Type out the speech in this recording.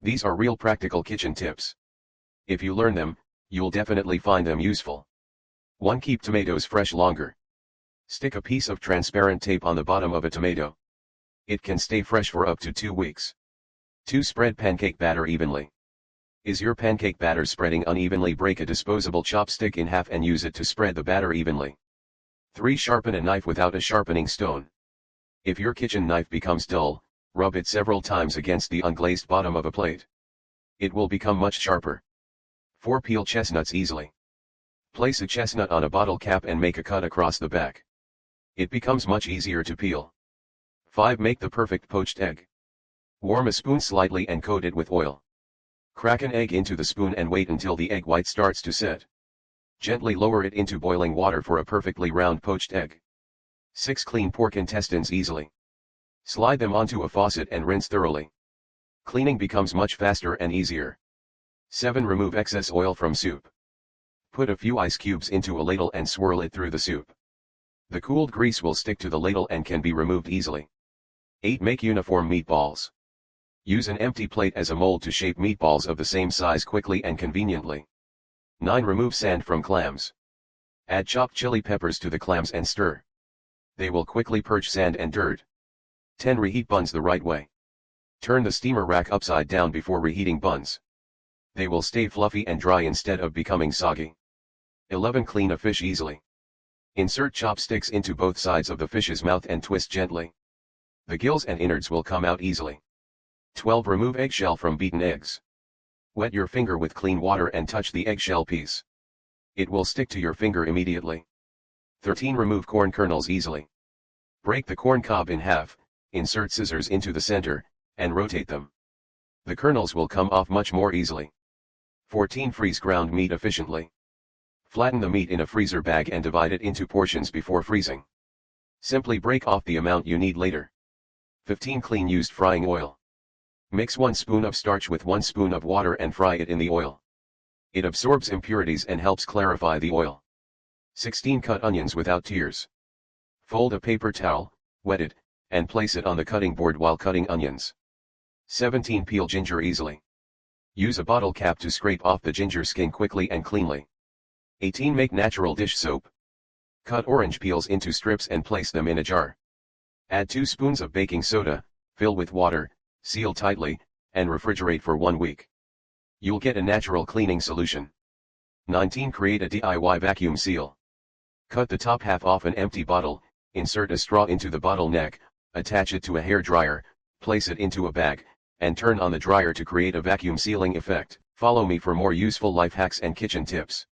These are real practical kitchen tips. If you learn them, you'll definitely find them useful. 1. Keep tomatoes fresh longer. Stick a piece of transparent tape on the bottom of a tomato. It can stay fresh for up to 2 weeks. 2. Spread pancake batter evenly. Is your pancake batter spreading unevenly? Break a disposable chopstick in half and use it to spread the batter evenly. 3. Sharpen a knife without a sharpening stone. If your kitchen knife becomes dull, rub it several times against the unglazed bottom of a plate. It will become much sharper. 4. Peel chestnuts easily. Place a chestnut on a bottle cap and make a cut across the back. It becomes much easier to peel. 5. Make the perfect poached egg. Warm a spoon slightly and coat it with oil. Crack an egg into the spoon and wait until the egg white starts to set. Gently lower it into boiling water for a perfectly round poached egg. 6. Clean pork intestines easily. Slide them onto a faucet and rinse thoroughly. Cleaning becomes much faster and easier. 7. Remove excess oil from soup. Put a few ice cubes into a ladle and swirl it through the soup. The cooled grease will stick to the ladle and can be removed easily. 8. Make uniform meatballs. Use an empty plate as a mold to shape meatballs of the same size quickly and conveniently. 9. Remove sand from clams. Add chopped chili peppers to the clams and stir. They will quickly purge sand and dirt. 10. Reheat buns the right way. Turn the steamer rack upside down before reheating buns. They will stay fluffy and dry instead of becoming soggy. 11. Clean a fish easily. Insert chopsticks into both sides of the fish's mouth and twist gently. The gills and innards will come out easily. 12. Remove eggshell from beaten eggs. Wet your finger with clean water and touch the eggshell piece. It will stick to your finger immediately. 13. Remove corn kernels easily. Break the corn cob in half, insert scissors into the center, and rotate them. The kernels will come off much more easily. 14. Freeze ground meat efficiently. Flatten the meat in a freezer bag and divide it into portions before freezing. Simply break off the amount you need later. 15. Clean used frying oil. Mix 1 spoon of starch with 1 spoon of water and fry it in the oil. It absorbs impurities and helps clarify the oil. 16. Cut onions without tears. Fold a paper towel, wet it, and place it on the cutting board while cutting onions. 17. Peel ginger easily. Use a bottle cap to scrape off the ginger skin quickly and cleanly. 18. Make natural dish soap. Cut orange peels into strips and place them in a jar. Add 2 spoons of baking soda, fill with water, seal tightly, and refrigerate for 1 week. You'll get a natural cleaning solution. 19. Create a DIY vacuum seal. Cut the top half off an empty bottle, insert a straw into the bottle neck, attach it to a hair dryer, place it into a bag, and turn on the dryer to create a vacuum sealing effect. Follow me for more useful life hacks and kitchen tips.